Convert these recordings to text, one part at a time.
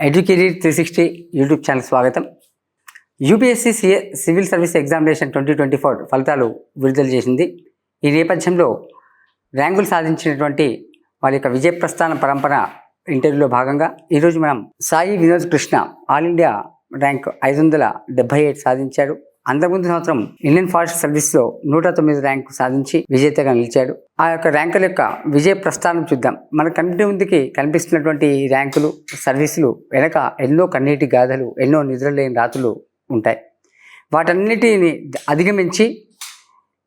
Educated 360 YouTube channel స్వాగతం. UPSC civil service examination 2024 ఫలితాలు విడుదల చేసింది. ఈ నేపథ్యంలో ర్యాంకులు సాధించినటువంటి వారి యొక్క విజయ ప్రస్థాన పరంపర ఇంటర్వ్యూలో భాగంగా ఈరోజు మనం Sai Vinod Krishna all India rank 578 సాధించాడు. అంతకుముందు సంవత్సరం ఇండియన్ ఫారెస్ట్ సర్వీస్లో 109 ర్యాంకు సాధించి విజేతగా నిలిచాడు. ఆ యొక్క ర్యాంకుల యొక్క విజయ ప్రస్థానం చూద్దాం. మన కంటి ముందుకి కనిపిస్తున్నటువంటి ర్యాంకులు సర్వీసులు వెనక ఎన్నో కన్నీటి గాథలు, ఎన్నో నిద్రలేని రాత్రులు ఉంటాయి. వాటన్నిటిని అధిగమించి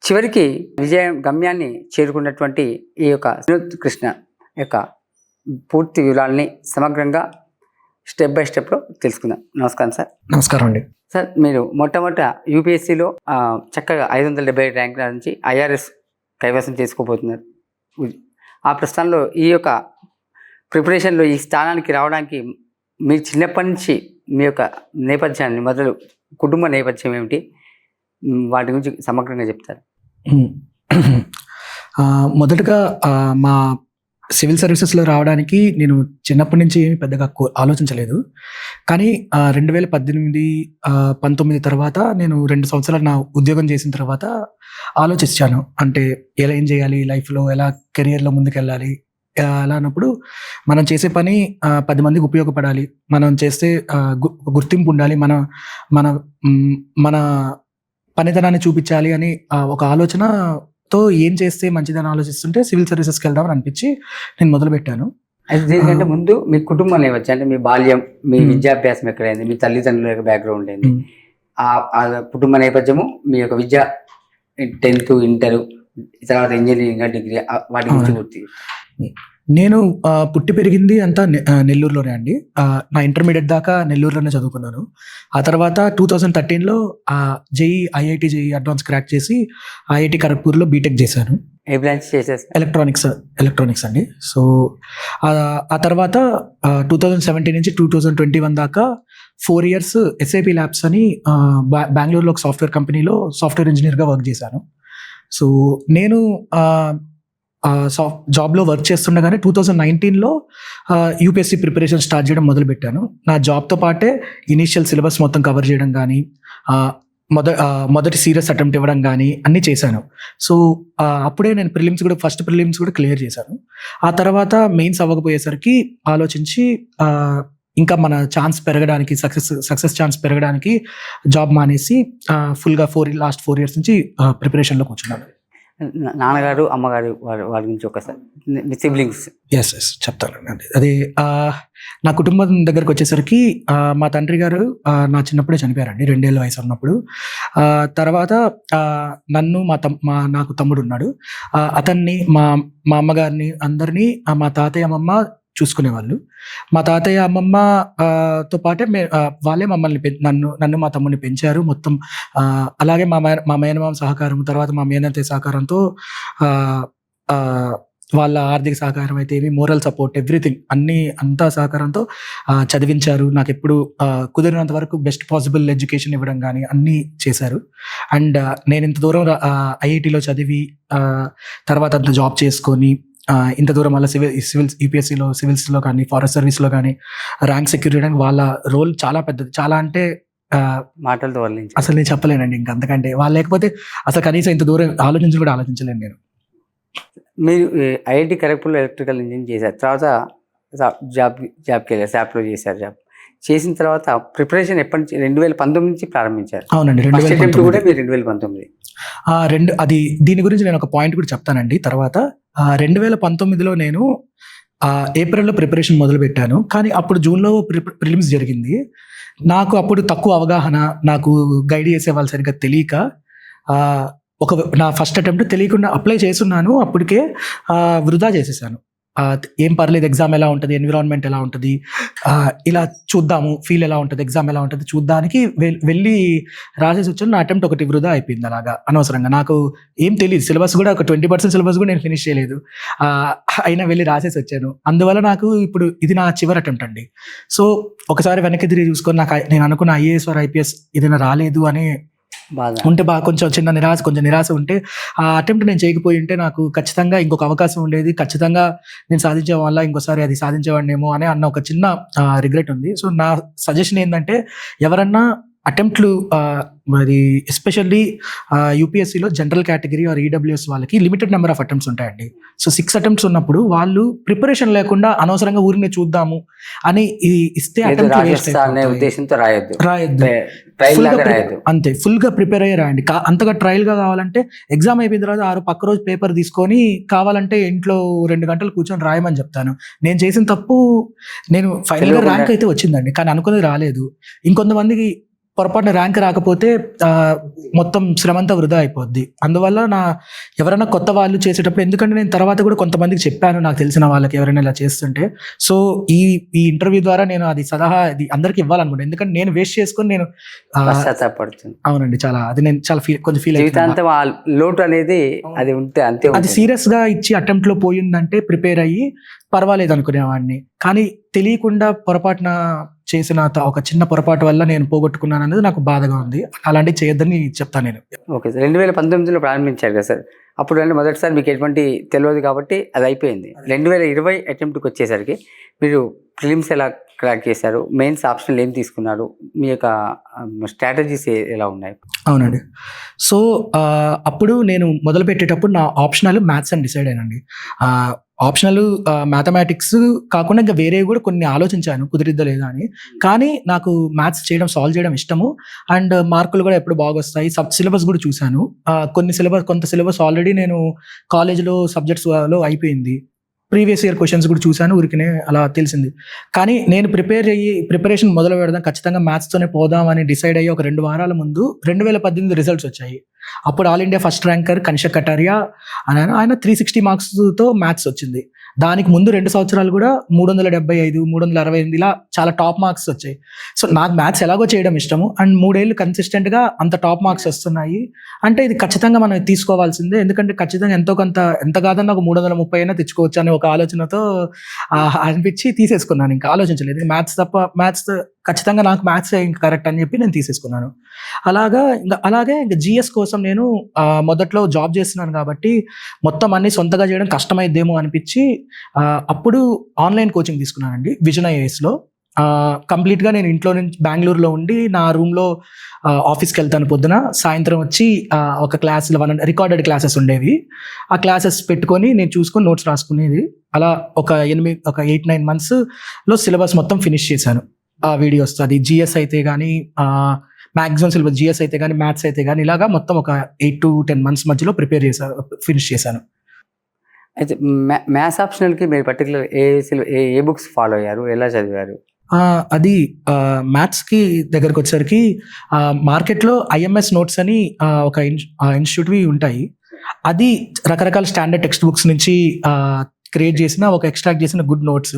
చివరికి విజయ గమ్యాన్ని చేరుకున్నటువంటి ఈ యొక్క వినోద్ కృష్ణ యొక్క పూర్తి వివరాలని సమగ్రంగా స్టెప్ బై స్టెప్లో తెలుసుకుందాం. నమస్కారం సార్. నమస్కారం అండి. సార్, మీరు మొట్టమొదట యూపీఎస్సీలో చక్కగా 570 ర్యాంకుల నుంచి ఐఆర్ఎస్ కైవసం చేసుకోబోతున్నారు. ఆ ప్రస్థానంలో ఈ యొక్క ప్రిపరేషన్లో ఈ స్థానానికి రావడానికి మీరు చిన్నప్పటి నుంచి మీ యొక్క నేపథ్యాన్ని మొదలు కుటుంబ నేపథ్యం ఏమిటి, వాటి గురించి సమగ్రంగా చెప్తారు. మొదటగా మా సివిల్ సర్వీసెస్లో రావడానికి నేను చిన్నప్పటి నుంచి ఏమి పెద్దగా ఆలోచించలేదు. కానీ 2018-19 తర్వాత నేను 2 సంవత్సరాలు నా ఉద్యోగం చేసిన తర్వాత ఆలోచించాను. అంటే ఎలా ఏం చేయాలి లైఫ్లో, ఎలా కెరియర్లో ముందుకెళ్ళాలి. అలా అన్నప్పుడు మనం చేసే పని 10 మందికి ఉపయోగపడాలి, మనం చేస్తే గుర్తింపు ఉండాలి, మన మన మన పనితనాన్ని చూపించాలి అని ఒక ఆలోచనతో ఏం చేస్తే మంచిదని ఆలోచిస్తుంటే సివిల్ సర్వీసెస్కి వెళ్దామని అనిపించి నేను మొదలుపెట్టాను. అయితే దీనికంటే ముందు మీ కుటుంబం నేపథ్యం, అంటే మీ బాల్యం, మీ విద్యాభ్యాసం ఎక్కడైంది, మీ తల్లిదండ్రుల యొక్క బ్యాక్గ్రౌండ్ ఏంది, ఆ కుటుంబ నేపథ్యము, మీ యొక్క విద్య 10th ఇంటర్ తర్వాత ఇంజనీరింగ్ డిగ్రీ, వాటి గురించి పూర్తి. నేను పుట్టి పెరిగింది అంతా నెల్లూరులోనే అండి. నా ఇంటర్మీడియట్ దాకా నెల్లూరులోనే చదువుకున్నాను. ఆ తర్వాత 2013లో JEE IIT JEE advance crack చేసి ఐఐటి ఖరగ్పూర్లో బీటెక్ చేశాను. ఏ బ్రాంచ్ చేసేసి? ఎలక్ట్రానిక్స్ అండి. సో ఆ తర్వాత 2017 నుంచి 2021 దాకా 4 years ఎస్ఐపి ల్యాబ్స్ అని బెంగళూరులో ఒక సాఫ్ట్వేర్ కంపెనీలో సాఫ్ట్వేర్ ఇంజనీర్గా వర్క్ చేశాను. సో నేను జాబ్లో వర్క్ చేస్తుండగానే 2019లో యూపీఎస్సీ ప్రిపరేషన్ స్టార్ట్ చేయడం మొదలుపెట్టాను. నా జాబ్తో పాటే ఇనీషియల్ సిలబస్ మొత్తం కవర్ చేయడం కానీ, మొదటి సీరియస్ అటెంప్ట్ ఇవ్వడం కానీ అన్నీ చేశాను. సో అప్పుడే నేను ఫస్ట్ ప్రిలిమ్స్ కూడా క్లియర్ చేశాను. ఆ తర్వాత మెయిన్స్ అవ్వకపోయేసరికి ఆలోచించి ఇంకా మన ఛాన్స్ పెరగడానికి, సక్సెస్ ఛాన్స్ పెరగడానికి జాబ్ మానేసి ఫుల్గా లాస్ట్ 4 years నుంచి ప్రిపరేషన్లో కూర్చున్నాను. నాన్నగారు, అమ్మగారు, వారి గురించి ఒకసారి, సిబ్లింగ్స్. ఎస్ చెప్తానండి. అది నా కుటుంబం దగ్గరకు వచ్చేసరికి మా తండ్రి గారు నా చిన్నప్పుడే చనిపోయారండి, 2 ఏళ్ళ వయసు ఉన్నప్పుడు. తర్వాత నన్ను నాకు తమ్ముడు ఉన్నాడు. అతన్ని, మా అమ్మగారిని అందరినీ మా తాతయ్య అమ్మమ్మ చూసుకునేవాళ్ళు. మా తాతయ్య అమ్మమ్మ తో పాటే వాళ్ళే మమ్మల్ని నన్ను మా తమ్ముడిని పెంచారు మొత్తం. అలాగే మా మేనమామ సహకారం, తర్వాత మా మేనత్తయ్య సహకారంతో, వాళ్ళ ఆర్థిక సహకారం అయితే ఏమి, మోరల్ సపోర్ట్, ఎవ్రీథింగ్ అంతా సహకారంతో చదివించారు. నాకు ఎప్పుడు కుదిరినంత వరకు బెస్ట్ పాసిబుల్ ఎడ్యుకేషన్ ఇవ్వడం కానీ అన్నీ చేశారు. అండ్ నేను ఇంత దూరం ఐఐటిలో చదివి తర్వాత అంత జాబ్ చేసుకొని ఇంత దూరం వల్ల సివిల్స్ యూపీఎస్సీలో, సివిల్స్లో కానీ, ఫారెస్ట్ సర్వీస్లో కానీ ర్యాంక్ సెక్యూర్ చేయడానికి వాళ్ళ రోల్ చాలా పెద్దది. చాలా అంటే మాటలతో అసలు నేను చెప్పలేనండి. ఇంకా అంతకంటే వాళ్ళు లేకపోతే అసలు కనీసం ఇంత దూరం ఆలోచించలేను నేను. మీరు ఐఐటి ఖరగ్పూర్లో ఎలక్ట్రికల్ ఇంజనీరింగ్ చేశారు. తర్వాత జాబ్కి వెళ్ళారు, శాప్లో చేశారు. జాబ్ చేసిన తర్వాత ప్రిపరేషన్ ఎప్పటి నుంచి? 2019 నుంచి ప్రారంభించారు. అవునండి, 2019 కూడా మీరు 2019. అది దీని గురించి నేను ఒక పాయింట్ కూడా చెప్తానండి తర్వాత. 2019లో నేను ఏప్రిల్లో ప్రిపరేషన్ మొదలు పెట్టాను. కానీ అప్పుడు జూన్లో ప్రిలిమ్స్ జరిగింది. నాకు అప్పుడు తక్కువ అవగాహన, నాకు గైడ్ చేసే వాళ్ళు సరిగ్గా తెలియక నా ఫస్ట్ అటెంప్ట్ తెలియకుండా అప్లై చేస్తున్నాను. అప్పటికే వృధా చేసేసాను. ఏం పర్లేదు, ఎగ్జామ్ ఎలా ఉంటుంది, ఎన్విరాన్మెంట్ ఎలా ఉంటుంది, ఇలా చూద్దాము, ఫీల్ ఎలా ఉంటుంది, ఎగ్జామ్ ఎలా ఉంటుంది చూద్దానికి వెళ్ళి రాసేసి వచ్చాను. నా అటెంప్ట్ ఒకటి వృధా అయిపోయింది అలాగా అనవసరంగా. నాకు ఏం తెలియదు, సిలబస్ కూడా ఒక 20% సిలబస్ కూడా నేను ఫినిష్ చేయలేదు. అయినా వెళ్ళి రాసేసి వచ్చాను. అందువల్ల నాకు ఇప్పుడు ఇది నా చివరి అటెంప్ట్ అండి. సో ఒకసారి వెనక్కి తిరిగి చూసుకొని నేను అనుకున్న ఐఏఎస్ ఆర్ ఐపీఎస్ ఏదైనా రాలేదు అని బాగా ఉంటే బాగా కొంచెం నిరాశ ఉంటే ఆ అటెంప్ట్ నేను చేయకపోయి ఉంటే నాకు ఖచ్చితంగా ఇంకొక అవకాశం ఉండేది, ఖచ్చితంగా నేను సాధించే వల్ల ఇంకోసారి అది సాధించేవాడినేమో అని అన్న ఒక చిన్న రిగ్రెట్ ఉంది. సో నా సజెషన్ ఏంటంటే ఎవరన్నా అటెంప్ట్లు మరి ఎస్పెషల్లీ యూపీఎస్సీలో జనరల్ కేటగిరీ ఆర్ ఈడబ్ల్యూఎస్ వాళ్ళకి లిమిటెడ్ నెంబర్ ఆఫ్ అటెంప్ట్స్ ఉంటాయండి. సో 6 అటెంప్ట్స్ ఉన్నప్పుడు వాళ్ళు ప్రిపరేషన్ లేకుండా అనవసరంగా ఊరిని చూద్దాము అని ఇస్తే అనే ఉద్దేశంతో రాయొద్దు. అంతే, ఫుల్ గా ప్రిపేర్ అయ్యి రాయండి. అంతగా ట్రయల్ గా కావాలంటే ఎగ్జామ్ అయిపోయిన తర్వాత పక్క రోజు పేపర్ తీసుకొని కావాలంటే ఇంట్లో 2 గంటలు కూర్చొని రాయమని చెప్తాను. నేను చేసిన తప్పు, నేను ఫైనల్ గా ర్యాంక్ అయితే వచ్చిందండి, కానీ అనుకున్నది రాలేదు. ఇంకొంతమందికి పొరపాటున ర్యాంక్ రాకపోతే మొత్తం శ్రమంతా వృధా అయిపోద్ది. అందువల్ల ఎవరైనా కొత్త వాళ్ళు చేసేటప్పుడు, ఎందుకంటే నేను తర్వాత కూడా కొంతమందికి చెప్పాను, నాకు తెలిసిన వాళ్ళకి ఎవరైనా ఇలా చేస్తుంటే. సో ఈ ఇంటర్వ్యూ ద్వారా నేను అది సలహా అందరికి ఇవ్వాలనుకుంటాను. ఎందుకంటే నేను వేస్ట్ చేసుకొని నేను అవునండి, నేను చాలా కొంచెం ఫీల్ అవుతాను. లోటు అనేది అది ఉంటే అంతే, అది సీరియస్ గా ఇచ్చి అటెంప్ట్ లో పోయిందంటే ప్రిపేర్ అయ్యి పర్వాలేదు అనుకునేవాడిని. కానీ తెలియకుండా పొరపాటున చేసిన ఒక చిన్న పొరపాటు వల్ల నేను పోగొట్టుకున్నాను అనేది నాకు బాధగా ఉంది. అలాంటివి చేయొద్దని చెప్తాను నేను. ఓకే సార్, 2019లో ప్రారంభించారు కదా సార్, అప్పుడు అంటే మొదటిసారి మీకు ఎటువంటి తెలియదు కాబట్టి అది అయిపోయింది. 2020 అటెంప్ట్కి వచ్చేసరికి మీరు ప్రిలిమ్స్ ఎలా క్రాక్ చేశారు, మెయిన్స్ ఆప్షన్లు ఏం తీసుకున్నారు, మీ యొక్క స్ట్రాటజీస్ ఎలా ఉన్నాయి? అవునండి, సో అప్పుడు నేను మొదలు పెట్టేటప్పుడు నా ఆప్షనల్ మ్యాథ్స్ అని డిసైడ్ అయ్యానండి. ఆప్షనల్ మ్యాథమెటిక్స్ కాకుండా ఇంకా వేరే కూడా కొన్ని ఆలోచించాను, కుదిరిద్దా లేదా అని. కానీ నాకు మ్యాథ్స్ సాల్వ్ చేయడం ఇష్టము, అండ్ మార్కులు కూడా ఎప్పుడు బాగా వస్తాయి. సిలబస్ కూడా చూశాను. కొంత సిలబస్ ఆల్రెడీ నేను కాలేజ్లో సబ్జెక్ట్స్లో అయిపోయింది. ప్రీవియస్ ఇయర్ క్వశ్చన్స్ కూడా చూశాను, ఊరికినే అలా తెలిసింది. కానీ నేను ప్రిపరేషన్ మొదలు పెడదాం, ఖచ్చితంగా మ్యాథ్స్తోనే పోదాం అని డిసైడ్ అయ్యి ఒక 2 వారాల ముందు 2018 రిజల్ట్స్ వచ్చాయి. అప్పుడు all India first ranker Kanishak Kataria ఆయన 360 మార్క్స్తో మ్యాథ్స్ వచ్చింది. దానికి ముందు 2 సంవత్సరాలు కూడా 375, 368 ఇలా చాలా టాప్ మార్క్స్ వచ్చాయి. సో నాకు మ్యాథ్స్ ఎలాగో చేయడం ఇష్టము, అండ్ 3 ఏళ్ళు కన్సిస్టెంట్గా అంత టాప్ మార్క్స్ వస్తున్నాయి అంటే ఇది ఖచ్చితంగా మనం తీసుకోవాల్సిందే. ఎందుకంటే ఖచ్చితంగా ఎంత కాదన్నా ఒక 330 అయినా తెచ్చుకోవచ్చు అనే ఒక ఆలోచనతో అనిపించి తీసేసుకున్నాను. ఇంకా ఆలోచించలేదు, మ్యాథ్స్ ఖచ్చితంగా నాకు మ్యాథ్స్ ఇంకా కరెక్ట్ అని చెప్పి నేను తీసేసుకున్నాను. అలాగే ఇంకా జిఎస్ కోసం నేను మొదట్లో జాబ్ చేస్తున్నాను కాబట్టి మొత్తం అన్ని సొంతగా చేయడం కష్టమైద్దేమో అనిపించి అప్పుడు ఆన్లైన్ కోచింగ్ తీసుకున్నానండి విజన్ ఐఏఎస్లో. కంప్లీట్గా నేను ఇంట్లో నుంచి బెంగళూరులో ఉండి నా రూమ్లో ఆఫీస్కి వెళ్తాను పొద్దున, సాయంత్రం వచ్చి ఒక క్లాసులో రికార్డెడ్ క్లాసెస్ ఉండేవి, ఆ క్లాసెస్ పెట్టుకొని నేను చూసుకొని నోట్స్ రాసుకునేది. అలా ఒక 8-9 మంత్స్లో సిలబస్ మొత్తం ఫినిష్ చేశాను. ఆ వీడియోస్ అది జిఎస్ అయితే కానీ మ్యాక్సిమం సిలబస్ జిఎస్ అయితే కానీ మ్యాథ్స్ అయితే కానీ ఇలాగా మొత్తం ఒక 8 to 10 months మధ్యలో ఫినిష్ చేశాను. అయితే మ్యాథ్స్ ఆప్షనల్కి మీరు పర్టికులర్ ఏ బుక్స్ ఫాలో అయ్యారు, ఎలా చదివారు? అది మ్యాథ్స్కి దగ్గరకు వచ్చేసరికి మార్కెట్లో ఐఎంఎస్ నోట్స్ అని ఒక ఇన్స్టిట్యూట్వి ఉంటాయి. అది రకరకాల స్టాండర్డ్ టెక్స్ట్ బుక్స్ నుంచి క్రియేట్ చేసిన ఒక ఎక్స్ట్రాక్ట్ చేసిన గుడ్ నోట్స్.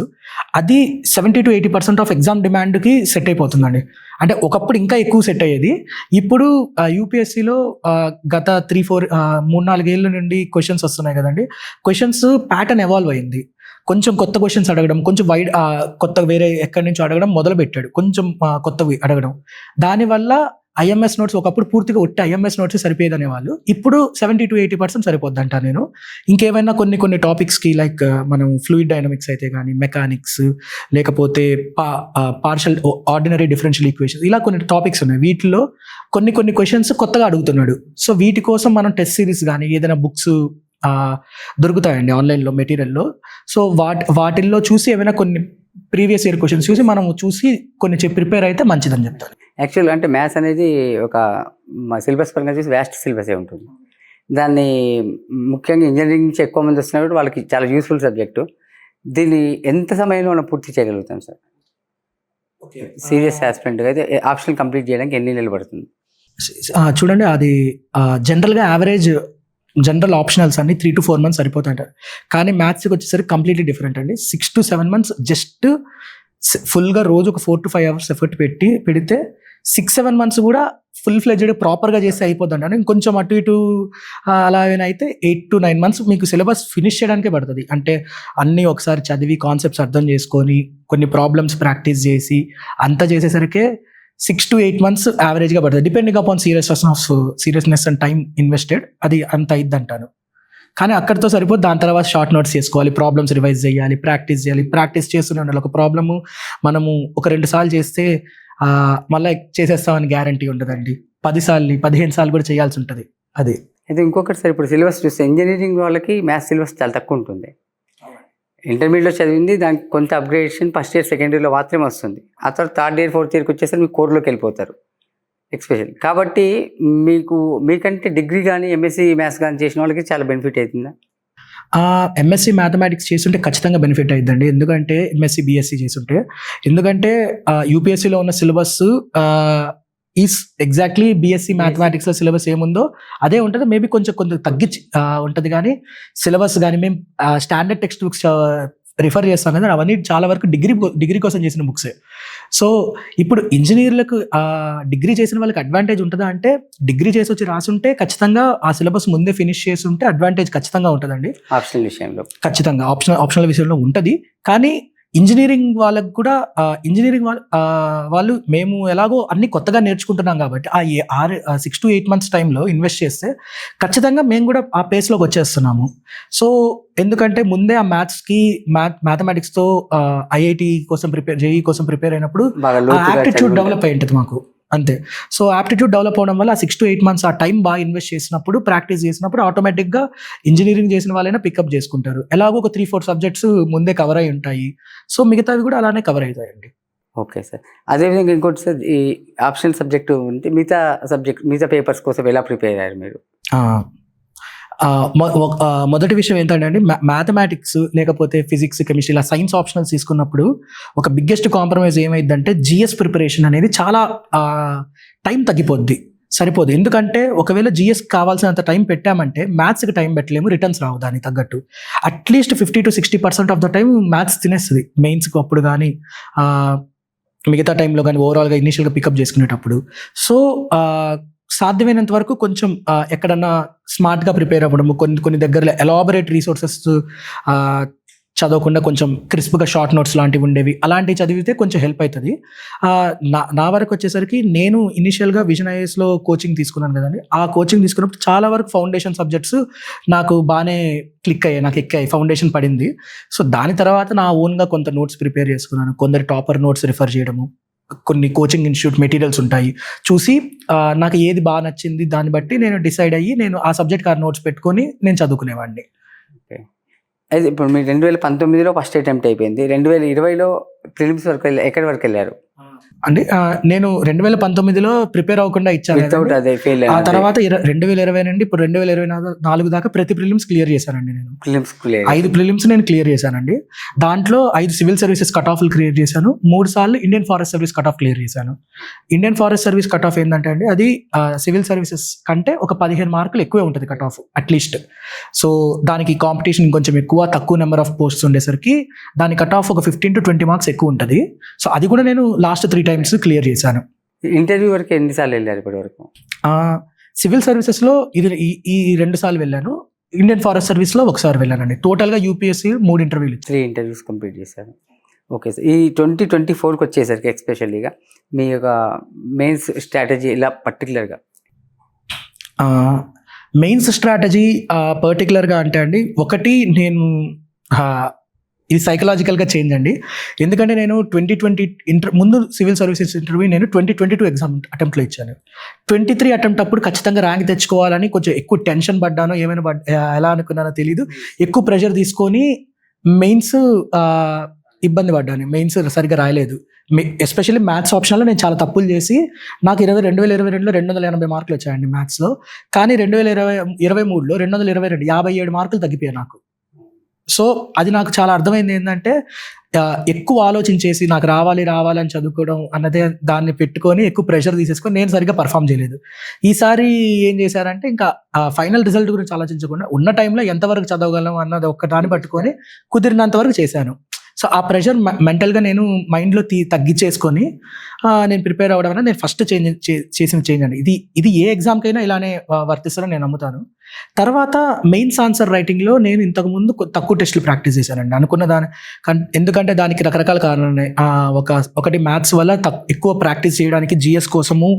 అది 70 to 80% ఆఫ్ ఎగ్జామ్ డిమాండ్కి సెట్ అయిపోతుందండి. అంటే ఒకప్పుడు ఇంకా ఎక్కువ సెట్ అయ్యేది. ఇప్పుడు యూపీఎస్సీలో గత 3-4 ఏళ్ళ నుండి క్వశ్చన్స్ వస్తున్నాయి కదండి. క్వశ్చన్స్ ప్యాటర్న్ ఎవాల్వ్ అయింది. కొంచెం కొత్త క్వశ్చన్స్ అడగడం, కొంచెం కొత్త వేరే ఎక్కడి నుంచి అడగడం మొదలు పెట్టాడు, కొంచెం కొత్తవి అడగడం. దానివల్ల ఐఎంఎస్ నోట్స్ ఒకప్పుడు పూర్తిగా ఒట్టి ఐఎంఎస్ నోట్స్ సరిపోయేది అనేవాళ్ళు. ఇప్పుడు 70 to 80% సరిపోద్ది అంట. నేను ఇంకేమైనా కొన్ని టాపిక్స్కి లైక్ మనం ఫ్లూయిడ్ డైనమిక్స్ అయితే కానీ, మెకానిక్స్, లేకపోతే పార్షల్ ఆర్డినరీ డిఫరెన్షియల్ ఈక్వేషన్స్, ఇలా కొన్ని టాపిక్స్ ఉన్నాయి. వీటిలో కొన్ని క్వశ్చన్స్ కొత్తగా అడుగుతున్నాడు. సో వీటి కోసం మనం టెస్ట్ సిరీస్ కానీ ఏదైనా బుక్స్ దొరుకుతాయండి ఆన్లైన్లో మెటీరియల్లో. సో వాటిల్లో చూసి ఏమైనా కొన్ని ప్రీవియస్ ఇయర్ క్వశ్చన్స్ చూసి మనం కొన్ని ప్రిపేర్ అయితే మంచిదని చెప్తాను. యాక్చువల్గా అంటే మ్యాథ్స్ అనేది ఒక సిలబస్ పరంగా చూసి వ్యాస్ట్ సిలబసే ఉంటుంది. దాన్ని ముఖ్యంగా ఇంజనీరింగ్ నుంచి ఎక్కువ మంది వస్తున్నప్పుడు వాళ్ళకి చాలా యూస్ఫుల్ సబ్జెక్టు. దీన్ని ఎంత సమయంలో మనం పూర్తి చేయగలుగుతాం సార్? సీరియస్ ఆస్పిరెంట్గా అయితే ఆప్షన్ కంప్లీట్ చేయడానికి ఎన్ని నెలలు పడుతుంది? చూడండి, అది జనరల్గా జనరల్ ఆప్షనల్స్ అన్ని 3 to 4 months సరిపోతుంటారు. కానీ మ్యాథ్స్కి వచ్చేసరికి కంప్లీట్లీ డిఫరెంట్ అండి. 6 to 7 months జస్ట్ ఫుల్గా రోజు ఒక 4 to 5 hours ఎఫర్ట్ పెడితే 6-7 months కూడా ఫుల్ ఫ్లెడ్జ్డ్ ప్రాపర్గా చేస్తే అయిపోద్దండి. అంటే ఇంకొంచెం అటు ఇటు అలా అయితే 8 to 9 months మీకు సిలబస్ ఫినిష్ చేయడానికే పడుతుంది. అంటే అన్నీ ఒకసారి చదివి కాన్సెప్ట్స్ అర్థం చేసుకొని కొన్ని ప్రాబ్లమ్స్ ప్రాక్టీస్ చేసి అంతా చేసేసరికి 6 to 8 months యావరేజ్గా పడుతుంది, depending upon seriousness and time invested. అది అంత అయింది అంటాను. కానీ అక్కడితో సరిపోతే దాని తర్వాత షార్ట్ నోట్స్ చేసుకోవాలి, ప్రాబ్లమ్స్ రివైజ్ చేయాలి, ప్రాక్టీస్ చేయాలి. ప్రాక్టీస్ చేస్తూనే ఉండాలి. ఒక ప్రాబ్లము మనము ఒక 2 సార్లు చేస్తే మళ్ళీ చేసేస్తామని గ్యారంటీ ఉండదండి. 10 సార్లు 15 సార్లు కూడా చేయాల్సి ఉంటుంది. అది అయితే ఇంకొకటి సార్, ఇప్పుడు సిలబస్ చూస్తే ఇంజనీరింగ్ వాళ్ళకి మ్యాథ్స్ సిలబస్ చాలా తక్కువ ఉంటుంది. ఇంటర్మీడియట్లో చదివింది దానికి కొంత అప్గ్రేడేషన్ ఫస్ట్ ఇయర్ సెకండ్ ఇయర్లో మాత్రమే వస్తుంది. ఆ తర్వాత థర్డ్ ఇయర్ ఫోర్త్ ఇయర్కి వచ్చేసరికి మీకు కోర్లోకి వెళ్ళిపోతారు ఎక్స్పెషల్. కాబట్టి మీకంటే డిగ్రీ కానీ ఎంఎస్సీ మ్యాథ్స్ కానీ చేసిన వాళ్ళకి చాలా బెనిఫిట్ అవుతుందా? ఎంఎస్సీ మ్యాథమెటిక్స్ చేస్తుంటే ఖచ్చితంగా బెనిఫిట్ అవుతుందండి. ఎందుకంటే ఎంఎస్సీ బీఎస్సీ చేస్తుంటే, ఎందుకంటే యూపీఎస్సీలో ఉన్న సిలబస్ ఈస్ ఎగ్జాక్ట్లీ బీఎస్సీ మ్యాథమెటిక్స్లో సిలబస్ ఏముందో అదే ఉంటుంది. మేబీ కొంచెం తగ్గించి ఉంటుంది, కానీ సిలబస్ కానీ మేము స్టాండర్డ్ టెక్స్ట్ బుక్స్ రిఫర్ చేస్తాం కదా, అవన్నీ చాలా వరకు డిగ్రీ కోసం చేసిన బుక్సే. సో ఇప్పుడు ఇంజనీర్లకు డిగ్రీ చేసిన వాళ్ళకి అడ్వాంటేజ్ ఉంటుందా అంటే, డిగ్రీ చేసి వచ్చి రాసుంటే ఖచ్చితంగా ఆ సిలబస్ ముందే ఫినిష్ చేసి ఉంటే అడ్వాంటేజ్ ఖచ్చితంగా ఉంటుందండి. ఆప్షనల్ విషయంలో ఖచ్చితంగా ఆప్షనల్ విషయంలో ఉంటుంది. కానీ ఇంజనీరింగ్ వాళ్ళకు కూడా వాళ్ళు మేము ఎలాగో అన్ని కొత్తగా నేర్చుకుంటున్నాం కాబట్టి 6 to 8 months టైంలో ఇన్వెస్ట్ చేస్తే ఖచ్చితంగా మేము కూడా ఆ పేస్లోకి వచ్చేస్తున్నాము. సో ఎందుకంటే ముందే ఆ మ్యాథమెటిక్స్తో ఐఐటి కోసం జేఈ కోసం ప్రిపేర్ అయినప్పుడు యాప్టిట్యూడ్ డెవలప్ అయి ఉంటుంది మాకు, అంతే. సో యాప్టిట్యూడ్ డెవలప్ అవడం వల్ల 6 to 8 months ఆ టైం బాగా ఇన్వెస్ట్ చేసినప్పుడు, ప్రాక్టీస్ చేసినప్పుడు ఆటోమేటిక్గా ఇంజనీరింగ్ చేసిన వాళ్ళైనా పికప్ చేసుకుంటారు. ఎలాగో ఒక 3-4 సబ్జెక్ట్స్ ముందే కవర్ అయి ఉంటాయి. సో మిగతావి కూడా అలానే కవర్ అవుతాయండి. Okay sir. అదేవిధంగా ఇంకోటి సార్, ఈ ఆప్షనల్ సబ్జెక్టు ఉంటే మిగతా పేపర్స్ కోసం ఎలా ప్రిపేర్ అయ్యారు మీరు? మొదటి విషయం ఏంటంటే అండి, మ్యాథమెటిక్స్ లేకపోతే ఫిజిక్స్, కెమిస్ట్రీ ఇలా సైన్స్ ఆప్షనల్స్ తీసుకున్నప్పుడు ఒక బిగ్గెస్ట్ కాంప్రమైజ్ ఏమైందంటే జిఎస్ ప్రిపరేషన్ అనేది చాలా టైం తగ్గిపోద్ది, సరిపోదు. ఎందుకంటే ఒకవేళ జిఎస్ కావాల్సినంత టైం పెట్టామంటే మ్యాథ్స్కి టైం పెట్టలేము, రిటర్న్స్ రావు దానికి తగ్గట్టు. At least 50 to 60% of the time maths తినేస్తుంది మెయిన్స్కి అప్పుడు కానీ మిగతా టైంలో కానీ ఓవరాల్గా ఇనిషియల్గా పికప్ చేసుకునేటప్పుడు. సో సాధ్యమైనంత వరకు కొంచెం ఎక్కడన్నా స్మార్ట్గా ప్రిపేర్ అవ్వడము, కొన్ని దగ్గరలో ఎలాబరేట్ రీసోర్సెస్ చదవకుండా కొంచెం క్రిస్ప్గా షార్ట్ నోట్స్ లాంటివి ఉండేవి, అలాంటివి చదివితే కొంచెం హెల్ప్ అవుతుంది. నా వరకు వచ్చేసరికి నేను ఇనిషియల్గా విజన్ ఐఏఎస్లో కోచింగ్ తీసుకున్నాను కదండి. ఆ కోచింగ్ తీసుకున్నప్పుడు చాలా వరకు ఫౌండేషన్ సబ్జెక్ట్స్ నాకు బాగానే క్లిక్ అయ్యాయి, నాకు ఎక్కాయి, ఫౌండేషన్ పడింది. సో దాని తర్వాత నా ఓన్గా కొంత నోట్స్ ప్రిపేర్ చేసుకున్నాను, కొందరు టాపర్ నోట్స్ రిఫర్ చేయడము, కొన్ని కోచింగ్ ఇన్స్టిట్యూట్ మెటీరియల్స్ ఉంటాయి చూసి నాకు ఏది బాగా నచ్చింది దాన్ని బట్టి నేను డిసైడ్ అయ్యి నేను ఆ సబ్జెక్ట్ నోట్స్ పెట్టుకొని నేను చదువుకునేవాడిని. అయితే ఇప్పుడు మీరు 2019లో ఫస్ట్ అటెంప్ట్ అయిపోయింది, 2020లో ప్రిలిమ్స్ వరకు ఎక్కడి వరకు వెళ్ళారు అంటే? నేను 2019లో ప్రిపేర్ అవ్వకుండా ఇచ్చాను, ఆ తర్వాత 2020 నుండి ఇప్పుడు 2024 దాకా ప్రతి ప్రిలిమ్స్ క్లియర్ చేశానండి. నేను 5 ప్రిలిమ్స్ నేను క్లియర్ చేశానండి. దాంట్లో 5 సివిల్ సర్వీసెస్ కట్ ఆఫ్లు క్లియర్ చేశాను, 3 సార్లు Indian forest service cut off clear చేశాను. Indian forest service cut off ఏంటంటే అండి, అది సివిల్ సర్వీసెస్ కంటే ఒక 15 మార్కులు ఎక్కువే ఉంటుంది కట్ ఆఫ్ అట్లీస్ట్. సో దానికి కాంపిటీషన్ కొంచెం ఎక్కువ, తక్కువ నెంబర్ ఆఫ్ పోస్ట్స్ ఉండేసరికి దాని కట్ ఆఫ్ ఒక 15 to 20 మార్క్స్ ఎక్కువ ఉంటుంది. సో అది కూడా నేను లాస్ట్ 3 times క్లియర్ చేశాను. ఇంటర్వ్యూ వరకు ఎన్నిసార్లు వెళ్ళారు ఇప్పటి వరకు? సివిల్ సర్వీసెస్లో ఈ 2 సార్లు వెళ్ళాను, ఇండియన్ ఫారెస్ట్ సర్వీస్లో 1 సారి వెళ్ళానండి. టోటల్గా యూపీఎస్సీ 3 ఇంటర్వ్యూలు, 3 ఇంటర్వ్యూస్ కంప్లీట్ చేశారు. Okay sir. ఈ 2024కి వచ్చేసరికి ఎక్స్పెషల్లీగా మీ యొక్క మెయిన్స్ స్ట్రాటజీ ఇలా పర్టికులర్గా? మెయిన్స్ స్ట్రాటజీ పర్టికులర్గా అంటే అండి, ఒకటి నేను ఇది సైకలాజికల్గా చేంజ్ అండి. ఎందుకంటే నేను 2020 ముందు సివిల్ సర్వీసెస్ ఇంటర్వ్యూ నేను 2022 ఎగ్జామ్ అటెంప్ట్లో ఇచ్చాను. 23 అటెంప్ట్ అప్పుడు ఖచ్చితంగా ర్యాంక్ తెచ్చుకోవాలని కొంచెం ఎక్కువ టెన్షన్ పడ్డాను, ఎలా అనుకున్నానో తెలీదు, ఎక్కువ ప్రెషర్ తీసుకొని మెయిన్స్ ఇబ్బంది పడ్డాను, మెయిన్స్ సరిగ్గా రాయలేదు. ఎస్పెషల్లీ మ్యాథ్స్ ఆప్షన్లో నేను చాలా తప్పులు చేసి నాకు 2022లో 280 మార్కులు వచ్చాయండి మ్యాథ్స్లో. కానీ 2023లో 222, 57 మార్కులు తగ్గిపోయాయి నాకు. సో అది నాకు చాలా అర్థమైంది ఏంటంటే, ఎక్కువ ఆలోచించేసి నాకు రావాలి అని చదువుకోవడం అన్నదే దాన్ని పెట్టుకొని ఎక్కువ ప్రెషర్ తీసేసుకొని నేను సరిగ్గా పర్ఫామ్ చేయలేదు. ఈసారి ఏం చేశారంటే, ఇంకా ఫైనల్ రిజల్ట్ గురించి ఆలోచించకుండా ఉన్న టైంలో ఎంతవరకు చదవగలం అన్నది ఒక్క దాన్ని పట్టుకొని కుదిరినంత వరకు చేశాను. సో ఆ ప్రెషర్ మెంటల్గా నేను మైండ్లో తగ్గించేసుకొని నేను ప్రిపేర్ అవ్వడం వల్ల నేను ఫస్ట్ చేసిన చేంజ్ అండి. ఇది ఏ ఎగ్జామ్కైనా ఇలానే వర్తిస్తారని నేను నమ్ముతాను. తర్వాత మెయిన్స్ ఆన్సర్ రైటింగ్లో నేను ఇంతకుముందు తక్కువ టెస్టులు ప్రాక్టీస్ చేశానండి అనుకున్న ఎందుకంటే దానికి రకరకాల కారణాలు ఉన్నాయి. ఒకటి మ్యాథ్స్ వల్ల ఎక్కువ ప్రాక్టీస్ చేయడానికి జిఎస్ కోసము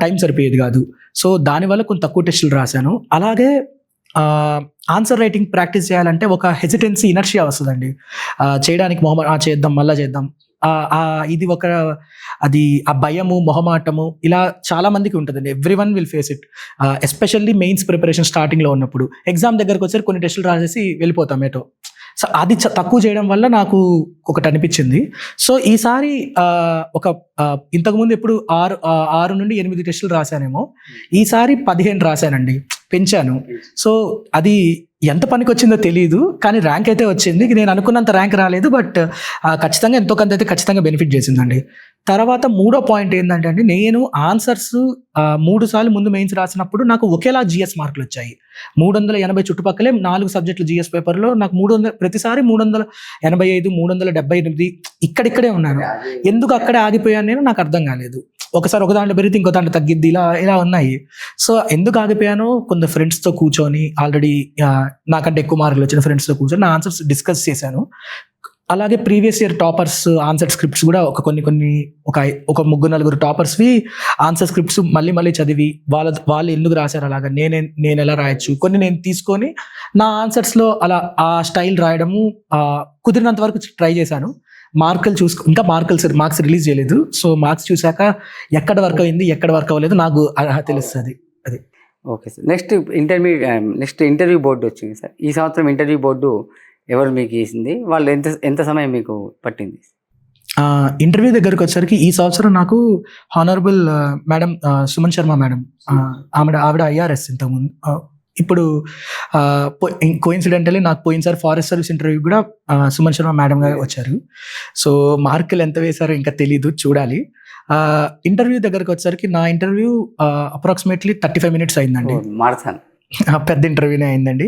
టైం సరిపోయేది కాదు. సో దానివల్ల కొంచెం తక్కువ టెస్టులు రాశాను. అలాగే ఆన్సర్ రైటింగ్ ప్రాక్టీస్ చేయాలంటే ఒక హెసిటెన్సీ, ఇనర్షియా వస్తుందండి చేయడానికి. చేద్దాం, మళ్ళా చేద్దాం, ఇది అది ఆ భయము, మొహమాటము ఇలా చాలా మందికి ఉంటుందండి. Everyone will face it, especially mains preparation స్టార్టింగ్లో ఉన్నప్పుడు. ఎగ్జామ్ దగ్గరకు వచ్చారు, కొన్ని టెస్టులు రాసేసి వెళ్ళిపోతాం ఏటో. సో అది తక్కువ చేయడం వల్ల నాకు ఒకటి అనిపించింది. సో ఈసారి ఇంతకుముందు ఎప్పుడు 6 నుండి 8 టెస్టులు రాశానేమో, ఈసారి 15 రాశానండి, పెంచాను. సో అది ఎంత పనికి వచ్చిందో తెలియదు, కానీ ర్యాంక్ అయితే వచ్చింది. నేను అనుకున్నంత ర్యాంక్ రాలేదు, బట్ ఖచ్చితంగా ఎంతో కొంత అయితే ఖచ్చితంగా బెనిఫిట్ చేసిందండి. తర్వాత 3వ పాయింట్ ఏంటంటే అండి, నేను ఆన్సర్స్ 3 సార్లు ముందు మెయిన్స్ రాసినప్పుడు నాకు ఒకేలా జిఎస్ మార్కులు వచ్చాయి. 380 చుట్టుపక్కలే 4 సబ్జెక్టులు జిఎస్ పేపర్లో నాకు 300, ప్రతిసారి 385, 378 ఇక్కడిక్కడే ఉన్నాను. ఎందుకు అక్కడే ఆగిపోయాను నేను, నాకు అర్థం కాలేదు. ఒకసారి ఒక దాంట్లో పెరిగితే ఇంకో దాంట్లో తగ్గిద్ది, ఇలా ఉన్నాయి. సో ఎందుకు ఆగిపోయానో కొంత ఫ్రెండ్స్తో కూర్చొని, ఆల్రెడీ నాకంటే ఎక్కువ మార్కులు వచ్చిన ఫ్రెండ్స్తో కూర్చొని నా ఆన్సర్స్ డిస్కస్ చేశాను. అలాగే previous year toppers answer scripts కూడా ఒక 3-4 టాపర్స్వి ఆన్సర్ స్క్రిప్ట్స్ మళ్ళీ చదివి వాళ్ళు ఎందుకు రాశారు అలాగా, నేను ఎలా రాయొచ్చు, కొన్ని నేను తీసుకొని నా ఆన్సర్స్లో అలా ఆ స్టైల్ రాయడము కుదిరినంత వరకు ట్రై చేశాను. ఇంకా మార్క్స్ రిలీజ్ చేయలేదు. సో మార్క్స్ చూశాక ఎక్కడ వర్క్ అయింది, ఎక్కడ వర్క్ అవ్వలేదు నాకు తెలుస్తుంది. అది okay sir. Next interview board వచ్చింది సార్. ఈ సంవత్సరం ఇంటర్వ్యూ బోర్డు ఎవరు మీకు వేసింది, వాళ్ళు ఎంత సమయం మీకు పట్టింది? ఇంటర్వ్యూ దగ్గరకు వచ్చేసరికి ఈ సంవత్సరం నాకు honourable madam Suman Sharma madam, ఆవిడ ఐఆర్ఎస్ ఇంతకుముందు. ఇప్పుడు కోఇన్సిడెంటల్లీ నాకు పోయినసారి ఫారెస్ట్ సర్వీస్ ఇంటర్వ్యూ కూడా సుమన్ శర్మ మేడం గారు వచ్చారు. సో మార్కులు ఎంత వేశారో ఇంకా తెలీదు, చూడాలి. ఇంటర్వ్యూ దగ్గరకు వచ్చేసరికి నా ఇంటర్వ్యూ అప్రాక్సిమేట్లీ 35 minutes అయిందండి. మారథాన్ పెద్ద ఇంటర్వ్యూనే అయిందండి.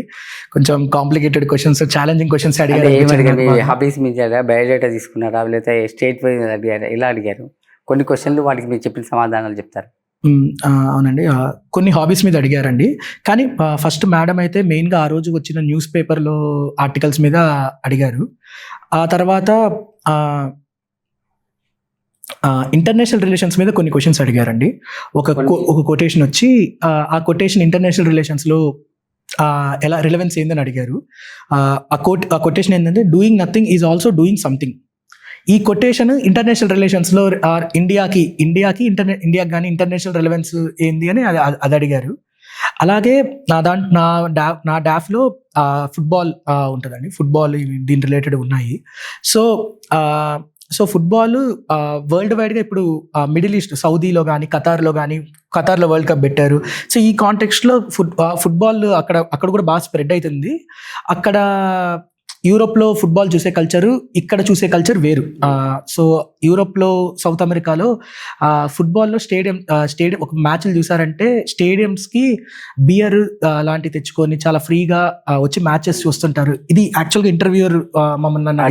కొంచెం కాంప్లికేటెడ్ క్వశ్చన్స్, ఛాలెంజింగ్ క్వశ్చన్స్ అడిగారు. హాబీస్ మీద బయోడేటా తీసుకున్నారా, లేకపోతే స్టేట్ వైజ్ అడిగారు, ఇలా అడిగారు? కొన్ని క్వశ్చన్లు వాటికి మీరు చెప్పిన సమాధానాలు చెప్తారు. అవునండి, కొన్ని హాబీస్ మీద అడిగారండి. కానీ ఫస్ట్ మేడం అయితే మెయిన్గా ఆ రోజు వచ్చిన న్యూస్ పేపర్లో ఆర్టికల్స్ మీద అడిగారు. ఆ తర్వాత ఇంటర్నేషనల్ రిలేషన్స్ మీద కొన్ని క్వశ్చన్స్ అడిగారండి. ఒక కొటేషన్ వచ్చి ఆ కొటేషన్ ఇంటర్నేషనల్ రిలేషన్స్లో ఎలా రిలవెన్స్ ఏందని అడిగారు. ఆ కొటేషన్ ఏంటంటే, doing nothing is also doing something. ఈ కొటేషన్ ఇంటర్నేషనల్ రిలేషన్స్లో ఇండియాకి కానీ ఇంటర్నేషనల్ రిలవెన్స్ ఏంది అని అది అడిగారు. అలాగే నా డాఫ్లో ఫుట్బాల్ ఉంటుందండి. ఫుట్బాల్ దీని రిలేటెడ్ ఉన్నాయి. సో ఫుట్బాల్ వరల్డ్ వైడ్గా ఇప్పుడు మిడిల్ ఈస్ట్, సౌదీలో కానీ ఖతార్లో వరల్డ్ కప్ పెట్టారు. సో ఈ కాంటెక్స్ట్లో ఫుట్బాల్ అక్కడ కూడా బాగా స్ప్రెడ్ అవుతుంది. అక్కడ యూరోప్లో ఫుట్బాల్ చూసే కల్చరు, ఇక్కడ చూసే కల్చర్ వేరు. సో యూరోప్లో, సౌత్ అమెరికాలో ఫుట్బాల్లో స్టేడియం ఒక మ్యాచ్లు చూసారంటే స్టేడియంస్కి బియర్ లాంటివి తెచ్చుకొని చాలా ఫ్రీగా వచ్చి మ్యాచెస్ చూస్తుంటారు. ఇది యాక్చువల్గా ఇంటర్వ్యూయర్ మమ్మల్ని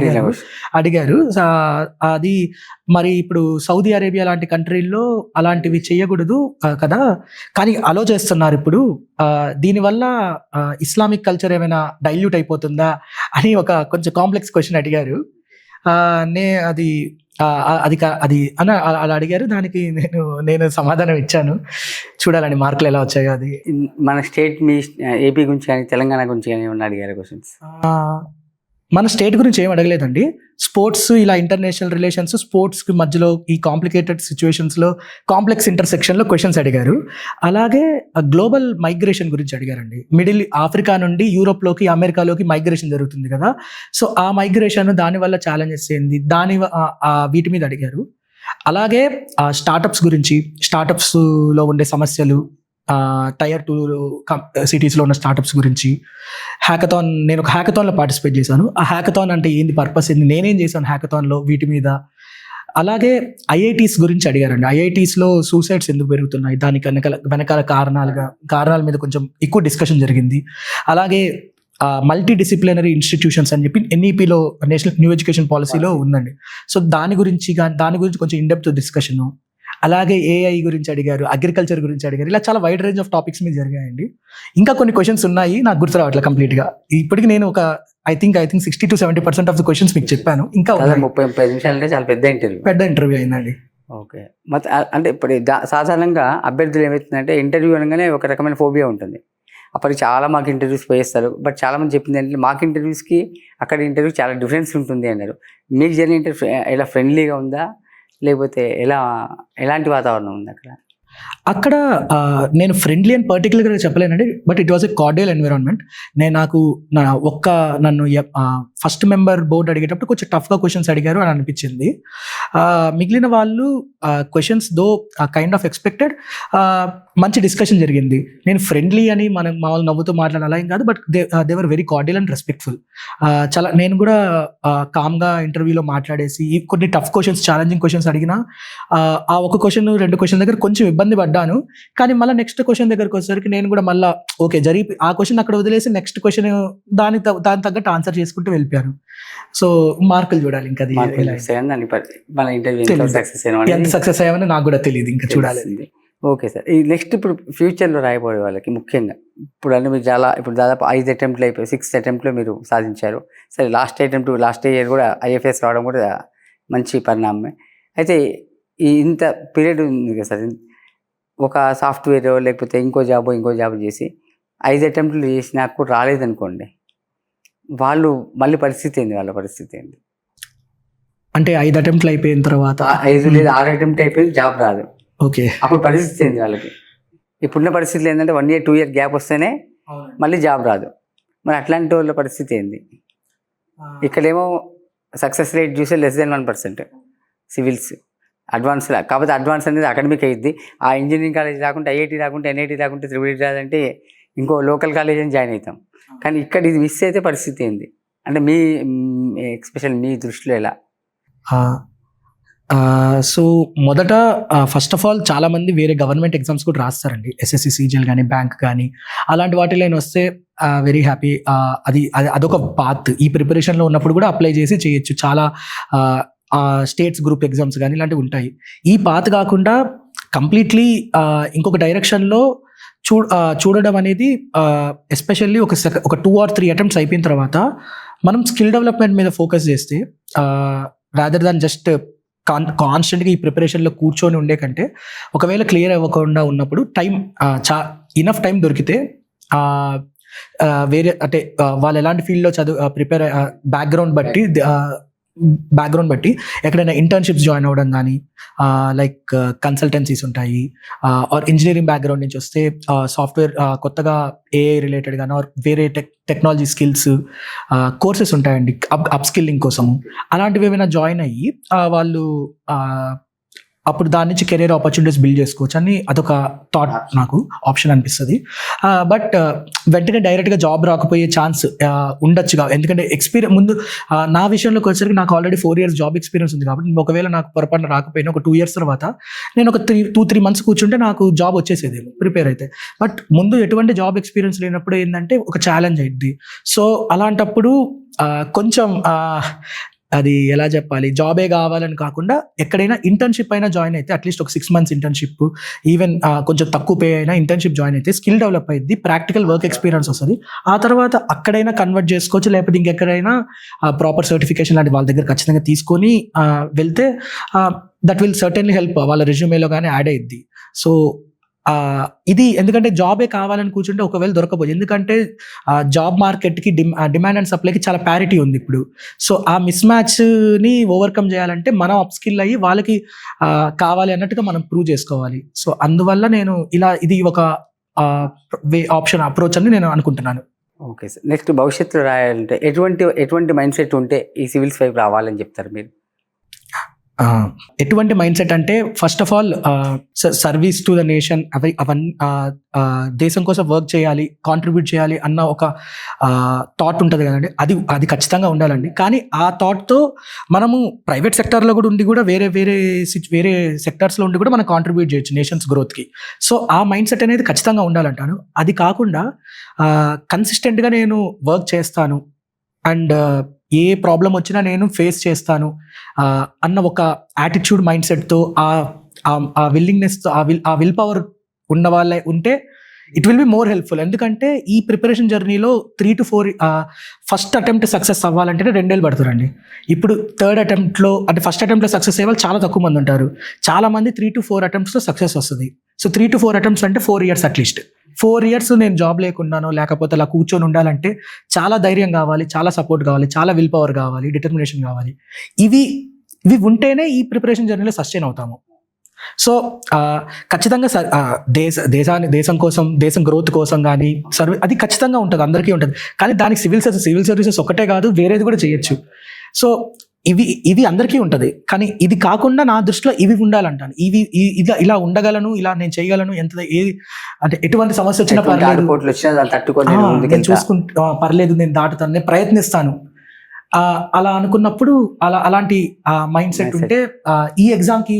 అడిగారు. అది మరి ఇప్పుడు సౌదీ అరేబియా లాంటి కంట్రీల్లో అలాంటివి చేయకూడదు కదా, కానీ అలో చేస్తున్నారు ఇప్పుడు. దీనివల్ల ఇస్లామిక్ కల్చర్ ఏమైనా డైల్యూట్ అయిపోతుందా అని కొంచెం కాంప్లెక్స్ క్వశ్చన్ అడిగారు. అది అలా అడిగారు. దానికి నేను సమాధానం ఇచ్చాను. చూడాలండి మార్కులు ఎలా వచ్చాయో. అది మన స్టేట్, మీ ఏపీ గురించి కానీ తెలంగాణ గురించి కానీ ఏమన్నా అడిగారు క్వశ్చన్స్? మన స్టేట్ గురించి ఏం అడగలేదండి. స్పోర్ట్స్, ఇలా ఇంటర్నేషనల్ రిలేషన్స్, స్పోర్ట్స్కి మధ్యలో ఈ కాంప్లికేటెడ్ సిచ్యువేషన్స్లో, కాంప్లెక్స్ ఇంటర్సెక్షన్లో క్వశ్చన్స్ అడిగారు. అలాగే గ్లోబల్ మైగ్రేషన్ గురించి అడిగారండి. ఆఫ్రికా నుండి యూరోప్లోకి, అమెరికాలోకి మైగ్రేషన్ జరుగుతుంది కదా. సో ఆ మైగ్రేషన్, దానివల్ల ఛాలెంజెస్ ఏంది, వీటి మీద అడిగారు. అలాగే స్టార్టప్స్ గురించి, స్టార్టప్స్లో ఉండే సమస్యలు, Tier 2 సిటీస్లో ఉన్న స్టార్టప్స్ గురించి. నేను ఒక హ్యాకథాన్లో పార్టిసిపేట్ చేశాను. ఆ హ్యాకథాన్ అంటే ఏంది, పర్పస్ ఏంది, నేనేం చేశాను హ్యాకథాన్లో, వీటి మీద. అలాగే ఐఐటీస్ గురించి అడిగారండి. ఐఐటీస్లో సూసైడ్స్ ఎందుకు పెరుగుతున్నాయి, దానికి వెనకాల కారణాల మీద కొంచెం ఎక్కువ డిస్కషన్ జరిగింది. అలాగే మల్టీ డిసిప్లినరీ ఇన్స్టిట్యూషన్స్ అని చెప్పి ఎన్ఈపిలో, నేషనల్ న్యూ ఎడ్యుకేషన్ పాలసీలో ఉందండి. సో దాని గురించి కొంచెం ఇన్డెప్త్ డిస్కషన్, అలాగే ఏఐ గురించి అడిగారు, అగ్రికల్చర్ గురించి అడిగారు. ఇలా చాలా వైడ్ రేంజ్ ఆఫ్ టాపిక్స్ మీద జరిగాయండి. ఇంకా కొన్ని క్వశ్చన్స్ ఉన్నాయి, నాకు గుర్తు రావట్లేదు కంప్లీట్గా. ఇప్పటికి నేను ఒక I think 60 to 70% of the questions మీకు చెప్పాను. ఇంకా 30-35 నిమిషాలు అంటే చాలా పెద్ద ఇంటర్వ్యూ అయిందండి. ఓకే. మొత్తం అంటే ఇప్పుడు సాధారణంగా అభ్యర్థులు ఏమవుతుందంటే ఇంటర్వ్యూ అనగానే ఒక రకమైన ఫోబియా ఉంటుంది. అప్పటికి చాలా మాకు ఇంటర్వ్యూస్ పోయేస్తారు. బట్ చాలామంది చెప్పింది ఏంటంటే మాకు ఇంటర్వ్యూస్కి అక్కడ ఇంటర్వ్యూ చాలా డిఫరెన్స్ ఉంటుంది అన్నారు. మీకు జరిగిన ఇంటర్వ్యూ ఎలా ఫ్రెండ్లీగా ఉందా, లేకపోతే ఎలాంటి వాతావరణం ఉంది అక్కడ? అక్కడ నేను ఫ్రెండ్లీ అని పర్టికులర్గా చెప్పలేనండి, but it was a cordial environment. నన్ను ఫస్ట్ మెంబర్ బోర్డు అడిగేటప్పుడు కొంచెం టఫ్గా క్వశ్చన్స్ అడిగారు అని అనిపించింది. మిగిలిన వాళ్ళు questions though kind of expected. మంచి డిస్కషన్ జరిగింది. నేను ఫ్రెండ్లీ అని మనం మామూలు నవ్వుతూ మాట్లాడాలి ఏం కాదు, but they were very cordial and respectful. చాలా నేను కూడా కామ్గా ఇంటర్వ్యూలో మాట్లాడేసి కొన్ని టఫ్ క్వశ్చన్స్, ఛాలెంజింగ్ క్వశ్చన్స్ అడిగినా ఆ ఒక క్వశ్చన్ 2 క్వశ్చన్ దగ్గర కొంచెం ఇబ్బంది పడ్డాను. కానీ మళ్ళీ నెక్స్ట్ క్వశ్చన్ దగ్గరకు వచ్చేసరికి నేను కూడా మళ్ళీ ఓకే జరిగి ఆ క్వశ్చన్ అక్కడ వదిలేసి నెక్స్ట్ క్వశ్చన్ దాని తగ్గట్టు ఆన్సర్ చేసుకుంటూ వెళ్ళిపోయాను. సో మార్కులు చూడాలి ఇంకా ఎంత సక్సెస్ అయ్యామని నాకు కూడా తెలియదు, ఇంకా చూడాలి. Okay sir. ఈ నెక్స్ట్ ఇప్పుడు ఫ్యూచర్లో రాయబోయే వాళ్ళకి ముఖ్యంగా ఇప్పుడు అన్నీ మీరు ఇప్పుడు దాదాపు 5 అటెంప్ట్లు అయిపోయి 6th అటెంప్ట్లో మీరు సాధించారు. సరే, లాస్ట్ ఇయర్ కూడా IFS రావడం కూడా మంచి పరిణామమే. అయితే ఈ ఇంత పీరియడ్ ఉంది కదా సార్, ఒక సాఫ్ట్వేర్ లేకపోతే ఇంకో జాబ్ చేసి 5 అటెంప్ట్లు చేసి నాకు కూడా రాలేదనుకోండి, వాళ్ళు మళ్ళీ వాళ్ళ పరిస్థితి ఏంటి? అంటే 5 అటెంప్ట్లు అయిపోయిన తర్వాత 5 లేదా 6 అటెంప్ట్ అయిపోయి జాబ్ రాదు. ఓకే, అప్పుడు పరిస్థితి ఏంది వాళ్ళకి? ఇప్పుడున్న పరిస్థితులు ఏంటంటే 1 year 2 year గ్యాప్ వస్తేనే మళ్ళీ జాబ్ రాదు. మరి అట్లాంటి వాళ్ళ పరిస్థితి ఏంది? ఇక్కడేమో సక్సెస్ రేట్ చూసే <1% సివిల్స్ అడ్వాన్స్. కాకపోతే అడ్వాన్స్ అనేది అకాడమిక్ అయ్యిద్ది. ఆ ఇంజనీరింగ్ కాలేజ్ రాకుంటే IIT రాకుంటే NIT రాకుంటే IIIT రాదంటే ఇంకో లోకల్ కాలేజ్ అని జాయిన్ అవుతాం. కానీ ఇక్కడ ఇది మిస్ అయితే పరిస్థితి ఏంది అంటే మీ ఎక్స్పెషల్ మీ దృష్టిలో ఎలా? సో మొదట ఫస్ట్ ఆఫ్ ఆల్ చాలామంది వేరే గవర్నమెంట్ ఎగ్జామ్స్ కూడా రాస్తారండి, SSC CGL కానీ బ్యాంక్ కానీ అలాంటి వాటిలో వస్తే వెరీ హ్యాపీ. అదొక పాత్. ఈ ప్రిపరేషన్లో ఉన్నప్పుడు కూడా అప్లై చేసి చేయొచ్చు. చాలా స్టేట్స్ గ్రూప్ ఎగ్జామ్స్ కానీ ఇలాంటివి ఉంటాయి. ఈ పాత్ కాకుండా కంప్లీట్లీ ఇంకొక డైరెక్షన్లో చూడడం అనేది ఎస్పెషల్లీ ఒక 2 or 3 అటెంప్ట్స్ అయిపోయిన తర్వాత మనం స్కిల్ డెవలప్మెంట్ మీద ఫోకస్ చేస్తే రాదర్ దాన్ జస్ట్ కాన్స్టెంట్గా ఈ ప్రిపరేషన్లో కూర్చొని ఉండే కంటే ఒకవేళ క్లియర్ అవ్వకుండా ఉన్నప్పుడు ఇనఫ్ టైం దొరికితే వేరే అంటే వాళ్ళు ఎలాంటి ఫీల్డ్లో ప్రిపేర్ బ్యాక్గ్రౌండ్ బట్టి ఎక్కడైనా ఇంటర్న్షిప్స్ జాయిన్ అవ్వడం కానీ, లైక్ కన్సల్టెన్సీస్ ఉంటాయి, ఆర్ ఇంజనీరింగ్ బ్యాక్గ్రౌండ్ నుంచి వస్తే సాఫ్ట్వేర్ కొత్తగా AI రిలేటెడ్ కానీ ఆర్ వేరే టెక్నాలజీ స్కిల్స్ కోర్సెస్ ఉంటాయండి అప్ స్కిల్లింగ్ కోసము. అలాంటివి ఏమైనా జాయిన్ అయ్యి వాళ్ళు అప్పుడు దాని నుంచి కెరీర్ ఆపర్చునిటీస్ బిల్డ్ చేసుకోవచ్చు అని అదొక థాట్, నాకు ఆప్షన్ అనిపిస్తుంది. బట్ వెంటనే డైరెక్ట్గా జాబ్ రాకపోయే ఛాన్స్ ఉండొచ్చుగా, ఎందుకంటే ఎక్స్పీరియన్స్ ముందు నా విషయంలోకి వచ్చేసరికి నాకు ఆల్రెడీ 4 years జాబ్ ఎక్స్పీరియన్స్ ఉంది. కాబట్టి ఒకవేళ నాకు పొరపాటున రాకపోయినా ఒక 2 years తర్వాత నేను ఒక 2-3 months కూర్చుంటే నాకు జాబ్ వచ్చేసేదేమో ప్రిపేర్ అయితే. బట్ ముందు ఎటువంటి జాబ్ ఎక్స్పీరియన్స్ లేనప్పుడు ఏంటంటే ఒక ఛాలెంజ్ అయింది. సో అలాంటప్పుడు కొంచెం అది ఎలా చెప్పాలి, జాబే కావాలని కాకుండా ఎక్కడైనా ఇంటర్న్షిప్ అయినా జాయిన్ అయితే అట్లీస్ట్ ఒక 6 months ఇంటర్న్షిప్, ఈవెన్ కొంచెం తక్కువ పే అయినా ఇంటర్న్షిప్ జాయిన్ అయితే స్కిల్ డెవలప్ అయ్యింది, ప్రాక్టికల్ వర్క్ ఎక్స్పీరియన్స్ వస్తుంది. ఆ తర్వాత అక్కడైనా కన్వర్ట్ చేసుకోవచ్చు, లేకపోతే ఇంకెక్కడైనా ప్రాపర్ సర్టిఫికేషన్ లాంటి వాళ్ళ దగ్గర ఖచ్చితంగా తీసుకొని వెళ్తే దట్ విల్ సర్టెన్లీ హెల్ప్, వాళ్ళ రెజ్యూమేలో కానీ యాడ్ అయ్యిద్ది. సో ఇది ఎందుకంటే జాబే కావాలని కూర్చుంటే ఒకవేళ దొరకపోదు, ఎందుకంటే జాబ్ మార్కెట్కి డిమాండ్ అండ్ సప్లైకి చాలా ప్యారిటీ ఉంది ఇప్పుడు. సో ఆ మిస్ మ్యాచ్ని ఓవర్కమ్ చేయాలంటే మనం అప్ స్కిల్ అయ్యి వాళ్ళకి కావాలి అన్నట్టుగా మనం ప్రూవ్ చేసుకోవాలి. సో అందువల్ల నేను ఇది ఒక ఆప్షన్ అప్రోచ్ అని నేను అనుకుంటున్నాను. Okay sir. నెక్స్ట్ భవిష్యత్తులో రాయాలంటే ఎటువంటి మైండ్ సెట్ ఉంటే ఈ సివిల్స్ వైపు రావాలని చెప్తారు మీరు? ఎటువంటి మైండ్ సెట్ అంటే first of all service to the nation, అవన్నీ దేశం కోసం వర్క్ చేయాలి, కాంట్రిబ్యూట్ చేయాలి అన్న ఒక థాట్ ఉంటుంది కదండి, అది ఖచ్చితంగా ఉండాలండి. కానీ ఆ థాట్తో మనము ప్రైవేట్ సెక్టార్లో కూడా ఉండి కూడా వేరే సెక్టార్స్లో ఉండి కూడా మనం కాంట్రిబ్యూట్ చేయొచ్చు నేషన్స్ గ్రోత్కి. సో ఆ మైండ్ సెట్ అనేది ఖచ్చితంగా ఉండాలంటాను. అది కాకుండా కన్సిస్టెంట్గా నేను వర్క్ చేస్తాను అండ్ ఏ ప్రాబ్లం వచ్చినా నేను ఫేస్ చేస్తాను అన్న ఒక యాటిట్యూడ్ మైండ్ సెట్తో ఆ విల్లింగ్నెస్తో ఆ విల్ పవర్ ఉన్న వాళ్ళే ఉంటే it will be more helpful. ఎందుకంటే ఈ ప్రిపరేషన్ జర్నీలో 3 to 4 ఫస్ట్ అటెంప్ట్ సక్సెస్ అవ్వాలంటే 2 ఏళ్ళు పడుతుందండి. ఇప్పుడు థర్డ్ అటెంప్ట్లో అంటే ఫస్ట్ అటెంప్ట్లో సక్సెస్ అయ్యే వాళ్ళు చాలా తక్కువ మంది ఉంటారు. చాలా మంది 3 to 4 అటెంప్ట్స్లో సక్సెస్ వస్తుంది. సో 3 to 4 అటెంప్ట్స్ అంటే 4 years అట్లీస్ట్. 4 years నేను జాబ్ లేకున్నాను, లేకపోతే అలా కూర్చొని ఉండాలంటే చాలా ధైర్యం కావాలి, చాలా సపోర్ట్ కావాలి, చాలా విల్ పవర్ కావాలి, డిటర్మినేషన్ కావాలి. ఇవి ఉంటేనే ఈ ప్రిపరేషన్ జర్నీలో సస్టైన్ అవుతాము. సో ఖచ్చితంగా దేశం కోసం, దేశం గ్రోత్ కోసం కానీ అది ఖచ్చితంగా ఉంటుంది, అందరికీ ఉంటుంది. కానీ దానికి సివిల్ సర్వీసెస్ ఒకటే కాదు, వేరేది కూడా చేయొచ్చు. సో ఇవి అందరికీ ఉంటుంది. కానీ ఇది కాకుండా నా దృష్టిలో ఇవి ఉండాలంటాను. ఇలా ఉండగలను, ఇలా నేను చేయగలను, అంటే ఎటువంటి సమస్య వచ్చినా పర్లేదు, నేను చూసుకుంటా, పర్లేదు, నేను దాటుతాను, నేను ప్రయత్నిస్తాను అలా అనుకున్నప్పుడు అలాంటి మైండ్ సెట్ ఉంటే ఈ ఎగ్జామ్కి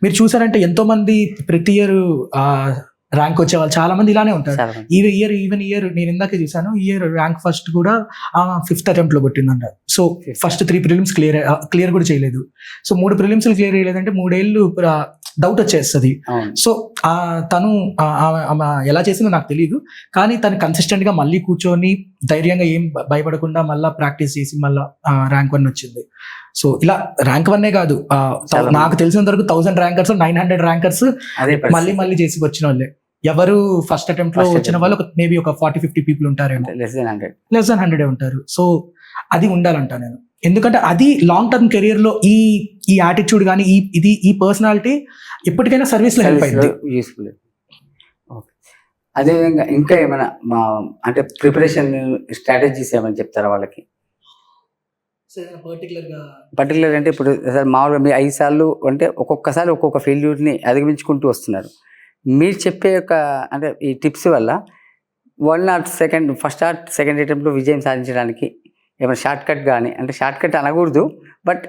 మీరు చూసారంటే ఎంతో మంది ప్రతి ఇయర్ ర్యాంక్ వచ్చే వాళ్ళు చాలా మంది ఇలానే ఉంటారు. ఈవెన్ ఇయర్ నేను ఇందాకే చూసాను, ఈ ఇయర్ ర్యాంక్ ఫస్ట్ కూడా 5th attempt లో కొట్టిందంట. సో ఫస్ట్ 3 prelims క్లియర్ కూడా చేయలేదు. సో 3 prelims క్లియర్ చేయలేదంటే 3 ఏళ్ళు డౌట్ వచ్చేస్తుంది. సో తను ఎలా చేసిందో నాకు తెలియదు, కానీ తను కన్సిస్టెంట్ గా మళ్ళీ కూర్చొని ధైర్యంగా ఏం భయపడకుండా మళ్ళీ ప్రాక్టీస్ చేసి మళ్ళీ ర్యాంక్ 1 వచ్చింది. సో ఇలా ర్యాంక్ 1 కాదు, నాకు తెలిసినంత వరకు 1000 ర్యాంకర్స్ 900 ర్యాంకర్స్ మళ్ళీ చేసి వచ్చిన వాళ్ళే. ఎవరు ఫస్ట్ అటెంప్ట్ లో వచ్చిన వాళ్ళు మేబీ ఒక 40-50 people ఉంటారేమో, లెస్ దాన్ 100 ఉంటారు. సో అది ఉండాలంట నేను, ఎందుకంటే అది లాంగ్ టర్మ్ కెరియర్ లో ఈ యాటిట్యూడ్ కానీ ఈ పర్సనాలిటీ ఎప్పటికైనా సర్వీస్ లో హెల్ప్ అయింది, యూస్ఫుల్. అదేవిధంగా ఇంకా ఏమైనా అంటే ప్రిపరేషన్ స్ట్రాటజీస్ ఏమైనా చెప్తారా వాళ్ళకి? పర్టికులర్ అంటే ఇప్పుడు మామూలుగా మీ 5 సార్లు అంటే ఒక్కొక్కసారి ఒక్కొక్క ఫెయిల్యూర్ని అధిగమించుకుంటూ వస్తున్నారు. మీరు చెప్పే అంటే ఈ టిప్స్ వల్ల 1 or 2 ఫస్ట్ ఆర్ సెకండ్ అటెంప్ట్లో విజయం సాధించడానికి ఏమైనా షార్ట్ కట్ కానీ, అంటే షార్ట్ కట్ అనకూడదు, బట్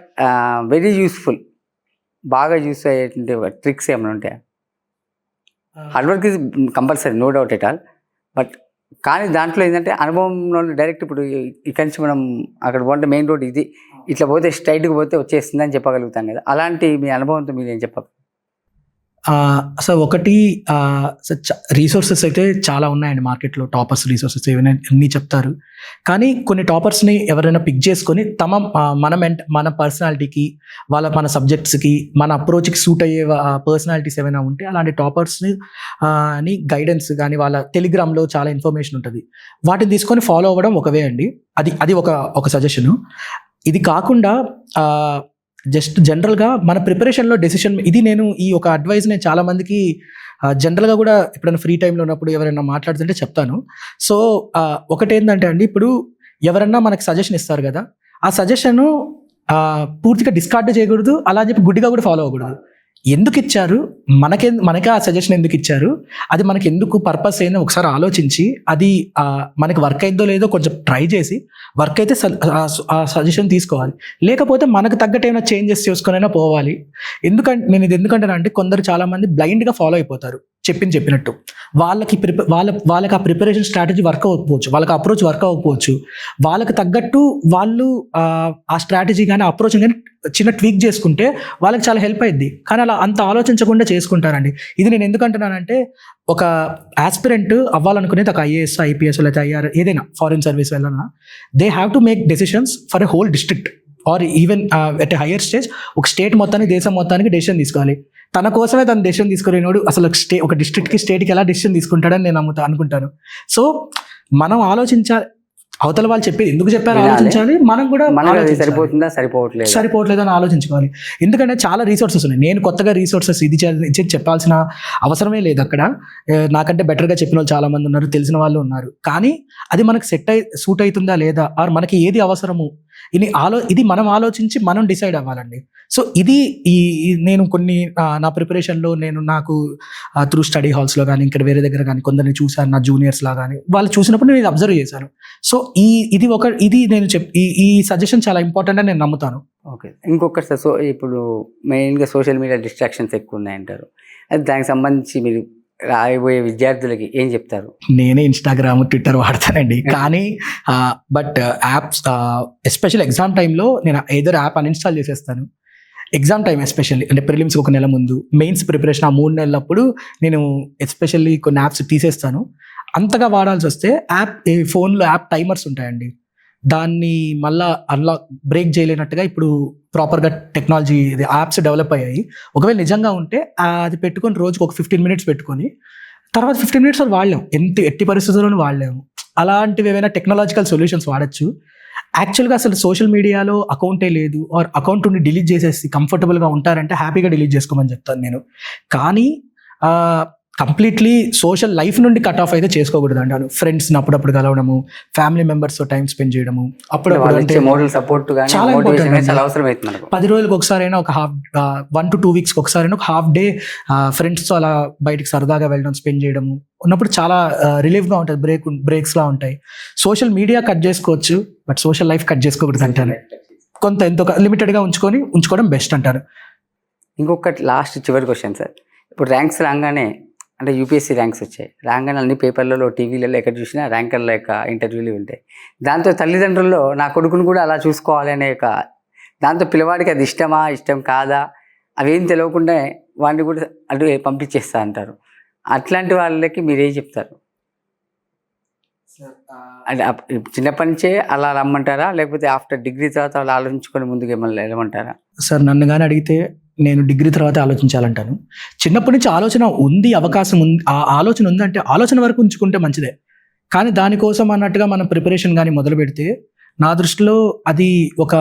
వెరీ యూస్ఫుల్, బాగా యూస్ అయ్యేటువంటి ట్రిక్స్ ఏమైనా ఉంటాయా? Hard work is compulsory, no doubt at all. But కానీ దాంట్లో ఏంటంటే అనుభవంలో డైరెక్ట్ ఇప్పుడు ఇక్కడి నుంచి మనం అక్కడ పోతే మెయిన్ రోడ్ ఇది, ఇట్లా పోతే స్ట్రైట్గా పోతే వచ్చేస్తుంది అని చెప్పగలుగుతాం కదా. అలాంటి మీ అనుభవంతో మీరు ఏం చెప్పాలి? సో ఒకటి రీసోర్సెస్ అయితే చాలా ఉన్నాయండి మార్కెట్లో, టాపర్స్ రీసోర్సెస్ అన్నీ చెప్తారు. కానీ కొన్ని టాపర్స్ని ఎవరైనా పిక్ చేసుకొని మన పర్సనాలిటీకి, మన సబ్జెక్ట్స్కి, మన అప్రోచ్కి సూట్ అయ్యే పర్సనాలిటీస్ ఏమైనా ఉంటే అలాంటి టాపర్స్ని గైడెన్స్ కానీ, వాళ్ళ టెలిగ్రామ్లో చాలా ఇన్ఫర్మేషన్ ఉంటుంది, వాటిని తీసుకొని ఫాలో అవ్వడం ఒక వే అండి. అది ఒక సజెషను. ఇది కాకుండా జస్ట్ జనరల్గా మన ప్రిపరేషన్లో డెసిషన్, ఇది నేను ఈ ఒక అడ్వైస్ నేను చాలా మందికి జనరల్గా కూడా ఎప్పుడైనా ఫ్రీ టైంలో ఉన్నప్పుడు ఎవరైనా మాట్లాడుతుంటే చెప్తాను. సో ఒకటేంటంటే అండి, ఇప్పుడు ఎవరన్నా మనకు సజెషన్ ఇస్తారు కదా, ఆ సజెషన్ పూర్తిగా డిస్కార్డ్ చేయకూడదు, అలా చెప్పి గుడ్డిగా కూడా ఫాలో అవ్వకూడదు. ఎందుకు ఇచ్చారు, మనకి ఆ సజెషన్ ఎందుకు ఇచ్చారు, అది మనకి ఎందుకు పర్పస్ ఏందో ఒకసారి ఆలోచించి, అది మనకి వర్క్ అయిందో లేదో కొంచెం ట్రై చేసి, వర్క్ అయితే ఆ సజెషన్ తీసుకోవాలి. లేకపోతే మనకు తగ్గట్టు ఏమైనా చేంజెస్ చేసుకునైనా పోవాలి. నేను ఇది ఎందుకంటే కొందరు చాలా మంది బ్లైండ్గా ఫాలో అయిపోతారు, చెప్పినట్టు. వాళ్ళకి ఆ ప్రిపరేషన్ స్ట్రాటజీ వర్క్ అవ్వకపోవచ్చు, వాళ్ళకి అప్రోచ్ వర్క్ అవ్వకపోవచ్చు. వాళ్ళకి తగ్గట్టు వాళ్ళు ఆ స్ట్రాటజీ కానీ అప్రోచ్ కానీ చిన్న ట్వీక్ చేసుకుంటే వాళ్ళకి చాలా హెల్ప్ అయ్యింది. కానీ అలా అంత ఆలోచించకుండా చేసుకుంటారండి. ఇది నేను ఎందుకంటున్నానంటే, ఒక ఆస్పిరెంట్ అవ్వాలనుకునేది ఒక IAS, IPS లేదా IR ఏదైనా ఫారిన్ సర్వీస్ వెళ్ళాలన్నా, they have to make decisions for a whole district or even at a higher stage. ఒక స్టేట్ మొత్తానికి, దేశం మొత్తానికి డెసిషన్ తీసుకోవాలి. తన కోసమే తను డెసిషన్ తీసుకునేవాడు అసలు ఒక డిస్ట్రిక్ట్కి, స్టేట్కి ఎలా డెసిషన్ తీసుకుంటాడని నేను అనుకుంటాను. సో మనం అవతల వాళ్ళు చెప్పేది ఎందుకు చెప్పారో వినాలి. ఆలోచించాలి, మనం కూడా మనకు అది ఆలోచించాలి. సరిపోతుందా సరిపోవట్లేదు సరిపోవట్లేదని ఆలోచించుకోవాలి. ఎందుకంటే చాలా రీసోర్సెస్ ఉన్నాయి. నేను కొత్తగా రీసోర్సెస్ ఇది చెప్పాల్సిన అవసరమే లేదు అక్కడ. నాకంటే బెటర్గా చెప్పిన వాళ్ళు చాలా మంది ఉన్నారు, తెలిసిన వాళ్ళు ఉన్నారు. కానీ అది మనకు సూట్ అవుతుందా లేదా, ఆర్ మనకి ఏది అవసరము ఇది మనం ఆలోచించి మనం డిసైడ్ అవ్వాలండి. సో ఇది నేను కొన్ని నా ప్రిపరేషన్లో నాకు త్రూ స్టడీ హాల్స్లో కానీ ఇక్కడ వేరే దగ్గర కానీ కొందరిని చూశాను, నా జూనియర్స్లా కానీ వాళ్ళు చూసినప్పుడు నేను అబ్జర్వ్ చేశాను. సో ఇది నేను ఈ సజెషన్ చాలా ఇంపార్టెంట్ అని నేను నమ్ముతాను. ఓకే. ఇంకొకటి సార్, ఇప్పుడు మెయిన్గా సోషల్ మీడియా డిస్ట్రాక్షన్స్ ఎక్కువ ఉన్నాయంటారు. అది దానికి సంబంధించి మీరు రాయబోయే విద్యార్థులకి ఏం చెప్తారు? నేనే ఇన్స్టాగ్రామ్, ట్విట్టర్ వాడతానండి. కానీ బట్ యాప్స్ ఎస్పెషల్ ఎగ్జామ్ టైంలో నేను ఏదో యాప్ అన్ఇన్స్టాల్ చేసేస్తాను. ఎగ్జామ్ టైం ఎస్పెషల్లీ, అంటే ప్రిలిమ్స్కి ఒక నెల ముందు, మెయిన్స్ ప్రిపరేషన్ ఆ 3 నెలలప్పుడు నేను ఎస్పెషల్లీ కొన్ని యాప్స్ తీసేస్తాను. అంతగా వాడాల్సి వస్తే ఫోన్లో యాప్ టైమర్స్ ఉంటాయండి, దాన్ని మళ్ళా బ్రేక్ చేయలేనట్టుగా ఇప్పుడు ప్రాపర్గా టెక్నాలజీ యాప్స్ డెవలప్ అయ్యాయి. ఒకవేళ నిజంగా ఉంటే అది పెట్టుకొని రోజుకి ఒక 15 minutes పెట్టుకొని తర్వాత 15 minutes వాడలేము, ఎట్టి పరిస్థితుల్లోనూ వాడలేము. అలాంటివి ఏమైనా టెక్నాలజికల్ సొల్యూషన్స్ వాడచ్చు. యాక్చువల్గా అసలు సోషల్ మీడియాలో అకౌంటే లేదు, ఆర్ అకౌంట్ ఉండి డిలీట్ చేసేసి కంఫర్టబుల్గా ఉంటారంటే హ్యాపీగా డిలీట్ చేసుకోమని చెప్తాను నేను. కానీ కంప్లీట్లీ సోషల్ లైఫ్ నుండి కట్ ఆఫ్ అయితే చేసుకోకూడదు అంటాను. ఫ్రెండ్స్ని అప్పుడప్పుడు కలవడము, ఫ్యామిలీ మెంబర్స్తో టైం స్పెండ్ చేయడము, అప్పుడప్పుడు అంటే మోరల్ సపోర్ట్ చాలా ఇంపార్టెంట్. చాలా అవసరం అవుతుంది. 10 రోజులకు ఒకసారైనా ఒక 1 to 2 weeks ఒకసారైనా ఒక హాఫ్ డే ఫ్రెండ్స్తో అలా బయటికి సరదాగా వెళ్ళడం, స్పెండ్ చేయడము ఉన్నప్పుడు చాలా రిలీఫ్గా ఉంటుంది. బ్రేక్స్లా ఉంటాయి. సోషల్ మీడియా కట్ చేసుకోవచ్చు, బట్ సోషల్ లైఫ్ కట్ చేసుకోకూడదు అంటాను. ఎంతో లిమిటెడ్గా ఉంచుకోవడం బెస్ట్ అంటారు. ఇంకొకటి లాస్ట్ చివరి క్వశ్చన్ సార్, ఇప్పుడు ర్యాంక్స్ రాగానే, అంటే యూపీఎస్సీ ర్యాంక్స్ వచ్చాయి రాగానే అన్ని పేపర్లలో, టీవీలలో ఎక్కడ చూసినా ర్యాంకర్ల యొక్క ఇంటర్వ్యూలు ఉంటాయి. దాంతో తల్లిదండ్రుల్లో నా కొడుకును కూడా అలా చూసుకోవాలి అనే దాంతో పిల్లవాడికి అది ఇష్టం కాదా అవేం తెలియకుండా వాడిని కూడా అటు పంపించేస్తా అంటారు. అట్లాంటి వాళ్ళకి మీరేం చెప్తారు? అంటే చిన్నప్పటి నుంచే అలా రమ్మంటారా, లేకపోతే ఆఫ్టర్ డిగ్రీ తర్వాత వాళ్ళు ఆలోచించుకొని ముందుకు ఏమన్నా వెళ్ళమంటారా? సార్ నన్ను కానీ అడిగితే నేను డిగ్రీ తర్వాత ఆలోచించాలంటాను. చిన్నప్పటి నుంచి ఆలోచన ఉంది, అవకాశం ఉంది, ఆ ఆలోచన ఉందంటే ఆలోచన వరకు ఉంచుకుంటే మంచిదే. కానీ దానికోసం అన్నట్టుగా మనం ప్రిపరేషన్ కానీ మొదలు పెడితే నా దృష్టిలో అది ఒక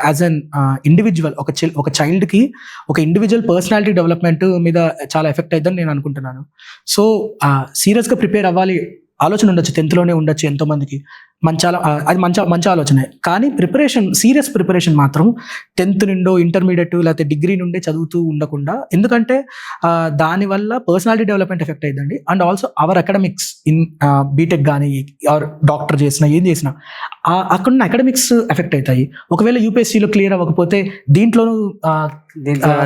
యాజ్ అన్ ఇండివిజువల్ ఒక చైల్డ్కి ఒక ఇండివిజువల్ పర్సనాలిటీ డెవలప్మెంట్ మీద చాలా ఎఫెక్ట్ అవుతుందని నేను అనుకుంటున్నాను. సో సీరియస్గా ప్రిపేర్ అవ్వాలి ఆలోచన ఉండొచ్చు, 10th లోనే ఉండొచ్చు ఎంతోమందికి, అది మంచి ఆలోచనే. కానీ సీరియస్ ప్రిపరేషన్ మాత్రం 10th నుండో ఇంటర్మీడియట్ లేకపోతే డిగ్రీ నుండే చదువుతూ ఉండకుండా, ఎందుకంటే దానివల్ల పర్సనాలిటీ డెవలప్మెంట్ ఎఫెక్ట్ అయ్యిందండి. And also our academics in BTech కానీ ఆర్ డాక్టర్ చేసినా ఏం చేసినా అక్కడ అకాడమిక్స్ ఎఫెక్ట్ అవుతాయి. ఒకవేళ యూపీఎస్సీలో క్లియర్ అవ్వకపోతే దీంట్లోనూ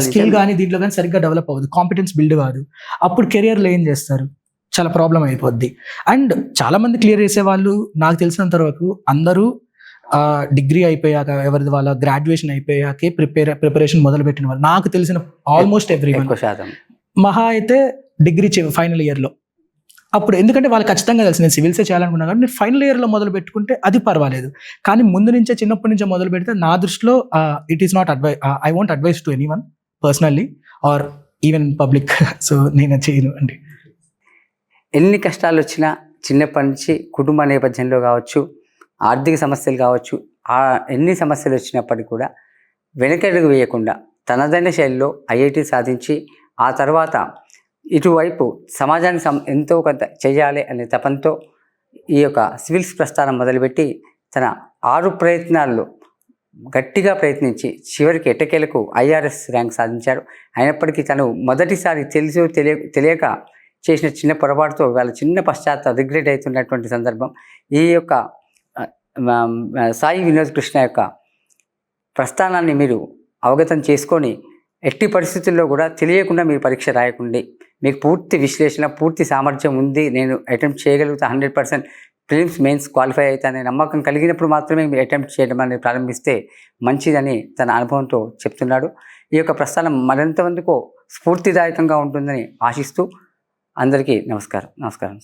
స్కిల్ కానీ దీంట్లో కానీ సరిగ్గా డెవలప్ అవ్వదు, కాంపిటెన్స్ బిల్డ్ కాదు. అప్పుడు కెరియర్లో ఏం చేస్తారు, చాలా ప్రాబ్లం అయిపోద్ది. అండ్ చాలా మంది క్లియర్ చేసే వాళ్ళు నాకు తెలిసినంత వరకు అందరూ డిగ్రీ అయిపోయాక, ఎవరిది వాళ్ళ గ్రాడ్యుయేషన్ అయిపోయాకే ప్రిపరేషన్ మొదలు పెట్టిన వాళ్ళు నాకు తెలిసిన ఆల్మోస్ట్ ఎవ్రీవన్. మహా అయితే డిగ్రీ ఫైనల్ ఇయర్లో, అప్పుడు ఎందుకంటే వాళ్ళు ఖచ్చితంగా తెలిసి నేను సివిల్సే చేయాలనుకున్నా కానీ నేను ఫైనల్ ఇయర్లో మొదలు పెట్టుకుంటే అది పర్వాలేదు. కానీ ముందు నుంచే చిన్నప్పటి నుంచే మొదలు పెడితే నా దృష్టిలో it is not I want advice to anyone personally or even public. So నేను చేయను అండి. ఎన్ని కష్టాలు వచ్చినా చిన్నప్పటి నుంచి కుటుంబ నేపథ్యంలో కావచ్చు, ఆర్థిక సమస్యలు కావచ్చు, ఎన్ని సమస్యలు వచ్చినప్పటికీ కూడా వెనకడుగు వేయకుండా తనదైన శైలిలో ఐఐటి సాధించి ఆ తర్వాత ఇటువైపు సమాజానికి ఎంతో కొంత చేయాలి అనే తపంతో ఈ యొక్క సివిల్స్ ప్రస్థానం మొదలుపెట్టి తన 6 ప్రయత్నాల్లో గట్టిగా ప్రయత్నించి చివరికి ఎట్టకేలకు ఐఆర్ఎస్ ర్యాంక్ సాధించారు. అయినప్పటికీ తను మొదటిసారి తెలియక చేసిన చిన్న పొరపాటుతో వాళ్ళ చిన్న రిగ్రెట్ అవుతున్నటువంటి సందర్భం. ఈ యొక్క సాయి వినోద్ కృష్ణ యొక్క ప్రస్థానాన్ని మీరు అవగతం చేసుకొని ఎట్టి పరిస్థితుల్లో కూడా తెలియకుండా మీరు పరీక్ష రాయకండి. మీకు పూర్తి విశ్లేషణ, పూర్తి సామర్థ్యం ఉంది, నేను అటెంప్ట్ చేయగలుగుతా, 100% ప్రిలిమ్స్ మెయిన్స్ క్వాలిఫై అవుతానే నమ్మకం కలిగినప్పుడు మాత్రమే మీరు అటెంప్ట్ చేయడం అనేది ప్రారంభిస్తే మంచిదని తన అనుభవంతో చెప్తున్నాడు. ఈ యొక్క ప్రస్థానం మరింతమందికో స్ఫూర్తిదాయకంగా ఉంటుందని ఆశిస్తూ అందరికీ నమస్కారం. నమస్కారం.